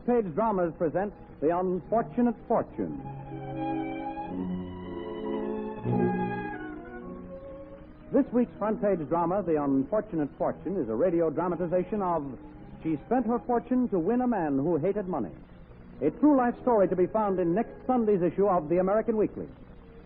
Front-Page Dramas present The Unfortunate Fortune. This week's Front-Page drama, The Unfortunate Fortune, is a radio dramatization of She Spent Her Fortune to Win a Man Who Hated Money. A true life story to be found in next Sunday's issue of The American Weekly,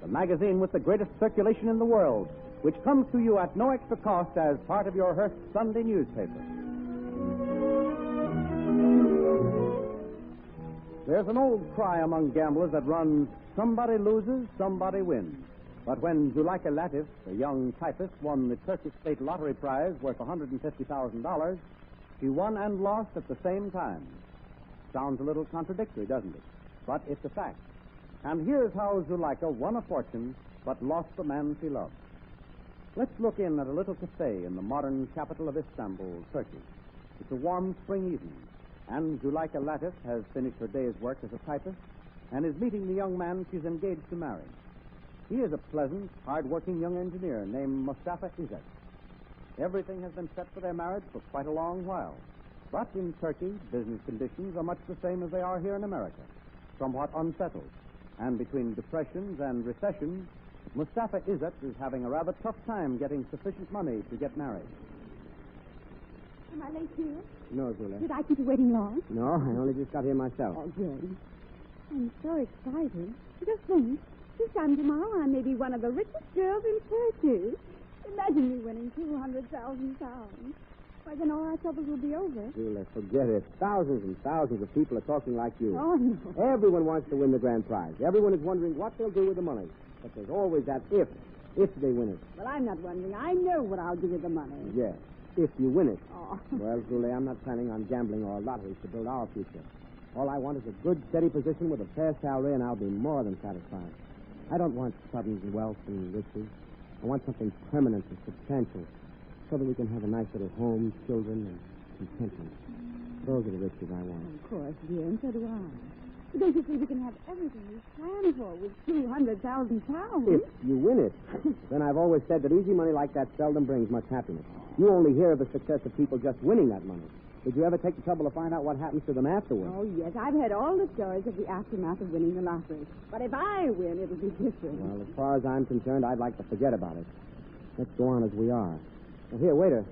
the magazine with the greatest circulation in the world, which comes to you at no extra cost as part of your Hearst Sunday newspaper. There's an old cry among gamblers that runs, somebody loses, somebody wins. But when Zuleika Latif, a young typist, won the Turkish State Lottery prize worth $150,000, she won and lost at the same time. Sounds a little contradictory, doesn't it? But it's a fact. And here's how Zuleika won a fortune but lost the man she loved. Let's look in at a little cafe in the modern capital of Istanbul, Turkey. It's a warm spring evening, and Zuleika Latif has finished her day's work as a typist and is meeting the young man she's engaged to marry. He is a pleasant, hard-working young engineer named Mustafa Izzet. Everything has been set for their marriage for quite a long while. But in Turkey, business conditions are much the same as they are here in America, somewhat unsettled. And between depressions and recessions, Mustafa Izzet is having a rather tough time getting sufficient money to get married. Am I late here? No, Zuleika. Did I keep you waiting long? No, I only just got here myself. Oh, good. I'm so excited. Just think, this time tomorrow I may be one of the richest girls in Turkey. Imagine me winning £200,000. Why, then all our troubles will be over. Zuleika, forget it. Thousands and thousands of people are talking like you. Oh, no. Everyone wants to win the grand prize. Everyone is wondering what they'll do with the money. But there's always that if they win it. Well, I'm not wondering. I know what I'll do with the money. Yes, if you win it. Oh. Well, Zuleika, I'm not planning on gambling or lotteries to build our future. All I want is a good, steady position with a fair salary, and I'll be more than satisfied. I don't want sudden wealth and riches. I want something permanent and substantial so that we can have a nice little home, children, and contentment. Those are the riches I want. Of course, dear, and so do I. But don't you see we can have everything we plan for with £200,000? If you win it. Then I've always said that easy money like that seldom brings much happiness. You only hear of the success of people just winning that money. Did you ever take the trouble to find out what happens to them afterwards? Oh, yes. I've heard all the stories of the aftermath of winning the lottery. But if I win, it'll be different. Well, as far as I'm concerned, I'd like to forget about it. Let's go on as we are. Now, here, waiter.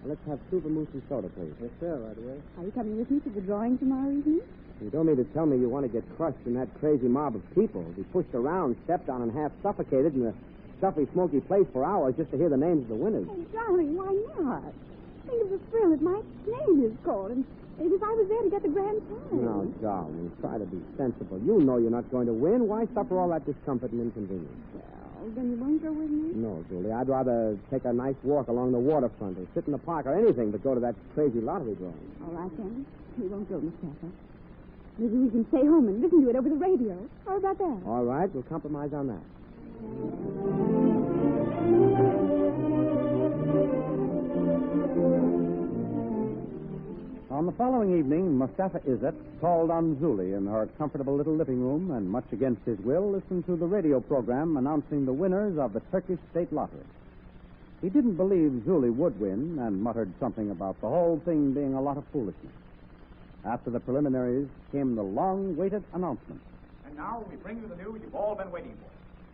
Let's have two vermouth and soda, please. Yes, sir, right away. Are you coming with me to the drawing tomorrow evening? You don't mean to tell me you want to get crushed in that crazy mob of people, be pushed around, stepped on, and half suffocated in a stuffy, smoky place for hours just to hear the names of the winners. Oh, darling, why not? Think of the thrill if my name is called, and if I was there to get the grand prize. No, darling, try to be sensible. You know you're not going to win. Why suffer all that discomfort and inconvenience? Well, then you won't go with me? No, Julie. I'd rather take a nice walk along the waterfront or sit in the park or anything but go to that crazy lottery drawing. All right, then. We won't go, Mustafa. Maybe we can stay home and listen to it over the radio. How about that? All right, we'll compromise on that. On the following evening, Mustafa Izzet called on Zuli in her comfortable little living room and, much against his will, listened to the radio program announcing the winners of the Turkish State Lottery. He didn't believe Zuli would win and muttered something about the whole thing being a lot of foolishness. After the preliminaries came the long-awaited announcement. And now we bring you the news you've all been waiting for.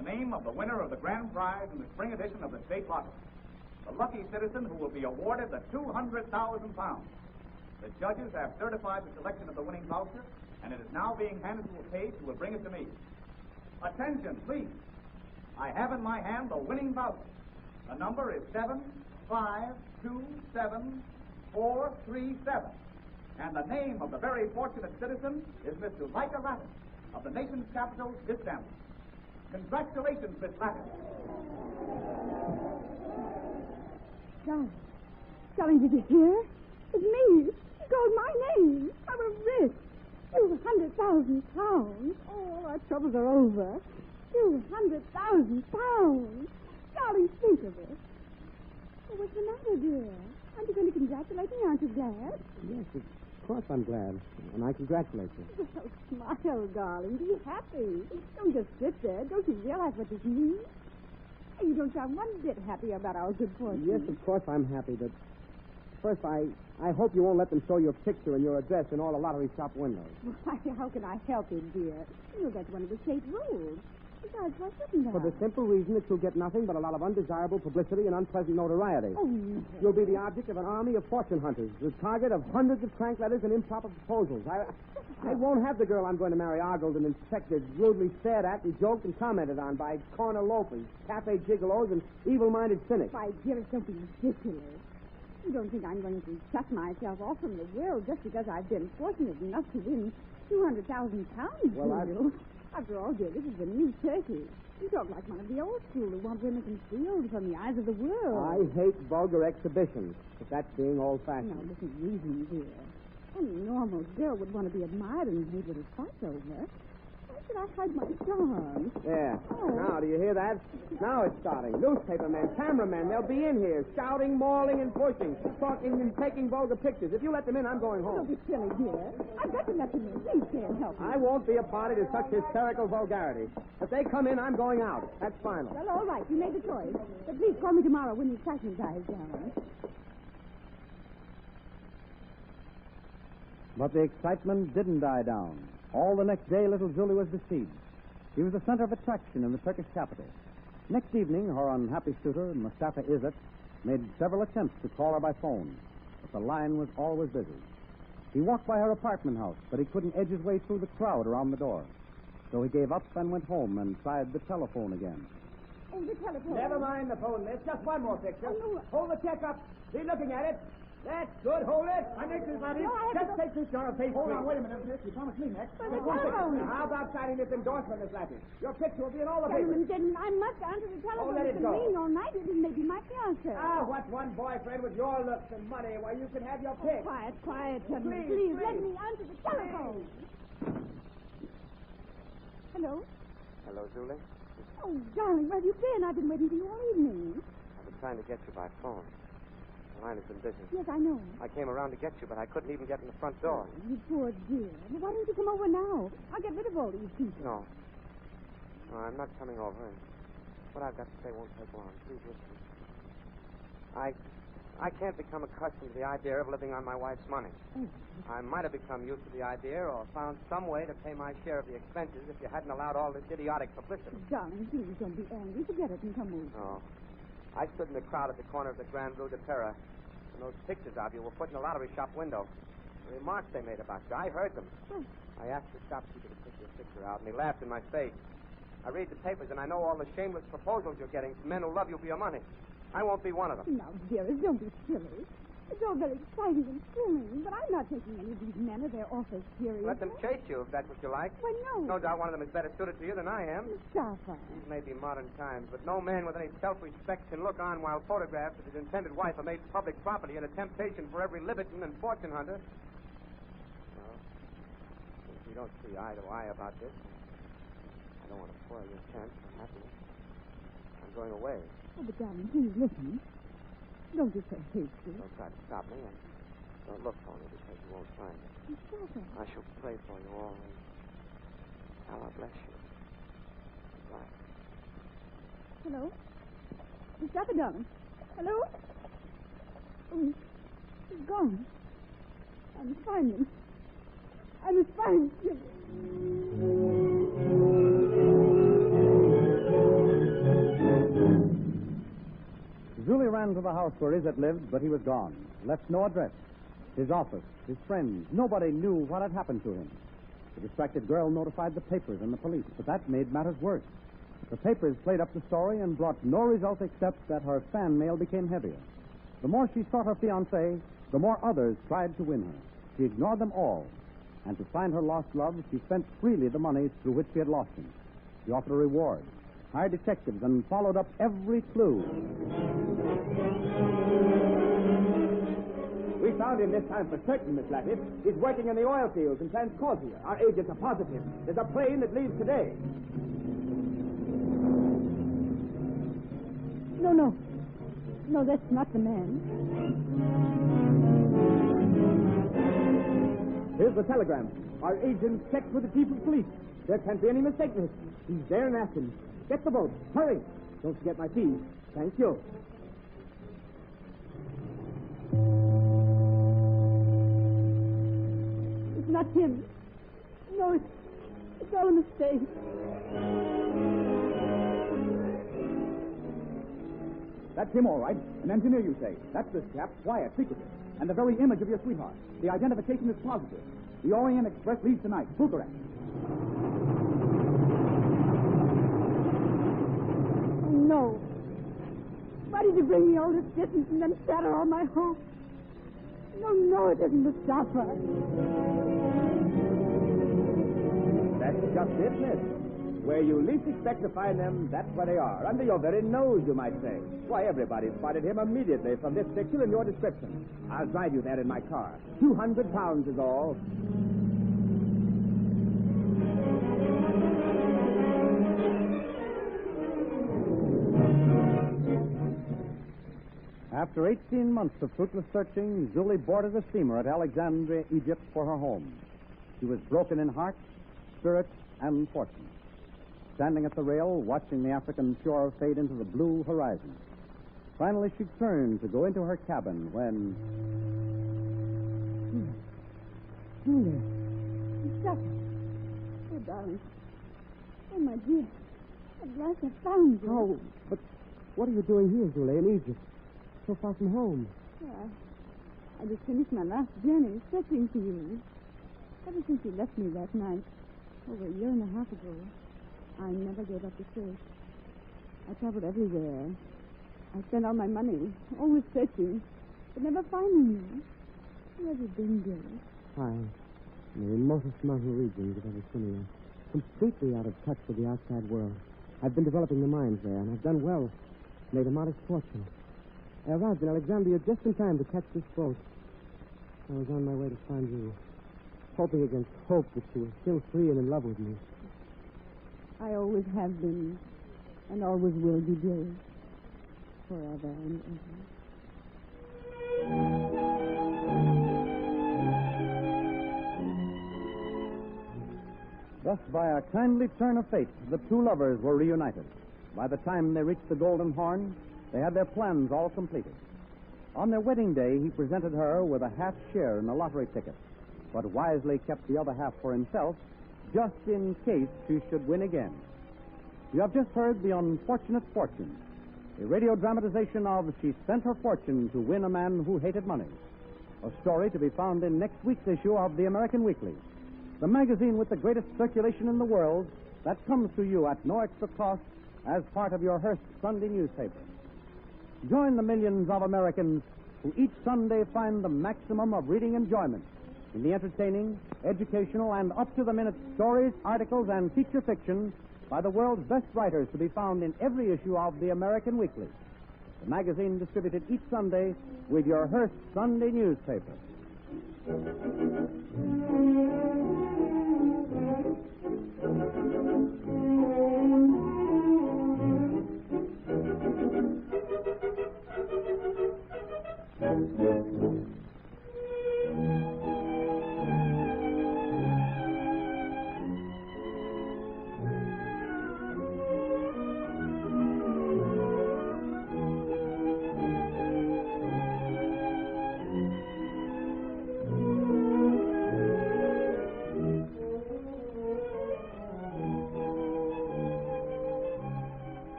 The name of the winner of the grand prize in the spring edition of the State Lottery. The lucky citizen who will be awarded the £200,000. The judges have certified the selection of the winning voucher, and it is now being handed to a page who will bring it to me. Attention, please. I have in my hand the winning voucher. The number is 7527437. And the name of the very fortunate citizen is Miss Zuleika Latif of the nation's capital, Istanbul. Congratulations, Miss Latif. Darling, did you hear? It's me. He called my name. I'm rich. £200,000. Oh, our troubles are over. £200,000. Darling, think of it. Oh, what's the matter, dear? Aren't you going to congratulate me? Aren't you glad? Yes, of course I'm glad. And I congratulate you. Well, smile, darling. Be happy. Don't just sit there. Don't you realize what this means? You don't sound one bit happy about our good fortune. Yes, of course I'm happy, but First, I hope you won't let them show your picture and your address in all the lottery shop windows. Why, how can I help it, dear? You know, that's one of the state rules. Besides, why shouldn't I? For the simple reason that you'll get nothing but a lot of undesirable publicity and unpleasant notoriety. Oh, no. You'll be the object of an army of fortune hunters, the target of hundreds of crank letters and improper proposals. I won't have the girl I'm going to marry ogled and inspected, rudely stared at and joked and commented on by corner loafers, cafe gigolos, and evil-minded cynics. Why, dearest, don't be ridiculous. You don't think I'm going to shut myself off from the world just because I've been fortunate enough to win 200,000 pounds, Well, you? After all, dear, this is a new turkey. You talk like one of the old school who want women concealed from the eyes of the world. I hate vulgar exhibitions, but that's being old-fashioned. Now, listen, reason, dear. Any normal girl would want to be admired and made with a fuss over. Why should I hide my charms? Yeah. Oh. Now, do you hear that? Now it's starting. Newspapermen, cameramen, they'll be in here, shouting, mauling, and pushing, talking and taking vulgar pictures. If you let them in, I'm going Don't home. be silly, dear. I've got to let them in. Please can't help me. I won't be a party to such hysterical vulgarity. If they come in, I'm going out. That's final. Well, all right. You made the choice. But please call me tomorrow when the excitement dies down. But the excitement didn't die down. All the next day, little Julie was besieged. She was the center of attraction in the Turkish capital. Next evening, her unhappy suitor, Mustafa Izzet, made several attempts to call her by phone, but the line was always busy. He walked by her apartment house, but he couldn't edge his way through the crowd around the door. So he gave up and went home and tried the telephone again. Oh, the telephone. Never mind the phone, miss. Just one more picture. Oh, no. Hold the check up. Be looking at it. That's good. Hold it. My next is not No, I have Just to go. take this jar of paste. Hold on, wait a minute, miss. You promised me next. But the telephone. Now, how about signing this endorsement, Miss Lattice? Your picture will be in all the Gentlemen, papers. didn't I must answer the telephone. let It's it been go. ringing all night. It may be my fiancé. Ah, what one boyfriend with your looks and money? Why, you can have your Oh, pick. quiet, gentlemen. Please, Please, let please. me answer the telephone. Hello? Hello, Julie. Oh, darling, where have you been? I've been waiting for you all evening. I've been trying to get you by phone. The line has been busy. Yes, I know. I came around to get you, but I couldn't even get in the front door. You poor dear. Well, why don't you come over now? I'll get rid of all these people. No. No, I'm not coming over, and what I've got to say won't take long. Please listen. I can't become accustomed to the idea of living on my wife's money. Oh, I might have become used to the idea or found some way to pay my share of the expenses if you hadn't allowed all this idiotic publicity. darling, please don't be angry. Forget it and come over. No. I stood in the crowd at the corner of the Grand Rue de Pera, and those pictures of you were put in the lottery shop window. The remarks they made about you, I heard them. Oh. I asked the shopkeeper to put your picture out, and he laughed in my face. I read the papers, and I know all the shameless proposals you're getting from men who love you for your money. I won't be one of them. Now, dearest, don't be silly. It's all very exciting and thrilling, but I'm not taking any of these men or their offers seriously. Let them chase you, if that's what you like. Why, no. No doubt one of them is better suited to you than I am. Mustafa. These may be modern times, but no man with any self-respect can look on while photographs of his intended wife are made public property and a temptation for every libertine and fortune hunter. Well, since we don't see eye to eye about this, I don't want to spoil your chance for happiness. I'm going away. Oh, but darling, please listen. Don't be so hasty. Don't try to stop me, and don't look for me because you won't find me. Mustafa. I shall pray for you always. Allah bless you. Goodbye. Hello? Mustafa, darling. Hello? Oh, he's gone. I must find him. I must find him. Julie ran to the house where Izzet lived, but he was gone. Left no address. His office, his friends, nobody knew what had happened to him. The distracted girl notified the papers and the police, but that made matters worse. The papers played up the story and brought no result except that her fan mail became heavier. The more she sought her fiancé, the more others tried to win her. She ignored them all, and to find her lost love, she spent freely the money through which she had lost him. She offered a reward, hired detectives, and followed up every clue. We found him this time for certain, Miss Lattice. He's working in the oil fields in Transcorsia. Our agents are positive. There's a plane that leaves today. No, no. No, that's not the man. Here's the telegram. Our agents checked with the chief of police. There can't be any mistake, miss. He's there in Athens. Get the boat. Hurry. Don't forget my fees. Thank you. not him. No, it's all a mistake. That's him, all right. An engineer, you say. That's this chap, quiet, secretive. And the very image of your sweetheart. The identification is positive. The Orient Express leaves tonight. Bucharest. Oh, no. Why did you bring me all this distance and then shatter all my hopes? No, it isn't Mustafa. That's just it, miss. Where you least expect to find them, that's where they are. Under your very nose, you might say. Why, everybody spotted him immediately from this picture and your description. I'll drive you there in my car. 200 pounds is all. After 18 months of fruitless searching, Julie boarded a steamer at Alexandria, Egypt for her home. She was broken in heart, spirit, and fortune. Standing at the rail, watching the African shore fade into the blue horizon. Finally, she turned to go into her cabin when... Julie. Mustafa. Oh, darling. Oh, my dear. At last I found you. Oh, but what are you doing here, Julie, in Egypt? So far from home. I just finished my last journey searching for you. Ever since you left me that night, over a year and a half ago, I never gave up the search. I traveled everywhere. I spent all my money, always searching, but never finding you. Where have you been, dear? I, in the remotest mountain regions of Abyssinia, completely out of touch with the outside world. I've been developing the mines there, and I've done well. Made a modest fortune. I arrived in Alexandria just in time to catch this boat. I was on my way to find you, hoping against hope that you were still free and in love with me. I always have been, and always will be, dear. Forever and ever. Thus, by a kindly turn of fate, the two lovers were reunited. By the time they reached the Golden Horn, they had their plans all completed. On their wedding day, he presented her with a half share in the lottery ticket, but wisely kept the other half for himself, just in case she should win again. You have just heard The Unfortunate Fortune, a radio dramatization of She Spent Her Fortune to Win a Man Who Hated Money, a story to be found in next week's issue of the American Weekly, the magazine with the greatest circulation in the world that comes to you at no extra cost as part of your Hearst Sunday newspaper. Join the millions of Americans who each Sunday find the maximum of reading enjoyment in the entertaining, educational, and up-to-the-minute stories, articles, and feature fiction by the world's best writers to be found in every issue of the American Weekly, the magazine distributed each Sunday with your Hearst Sunday newspaper.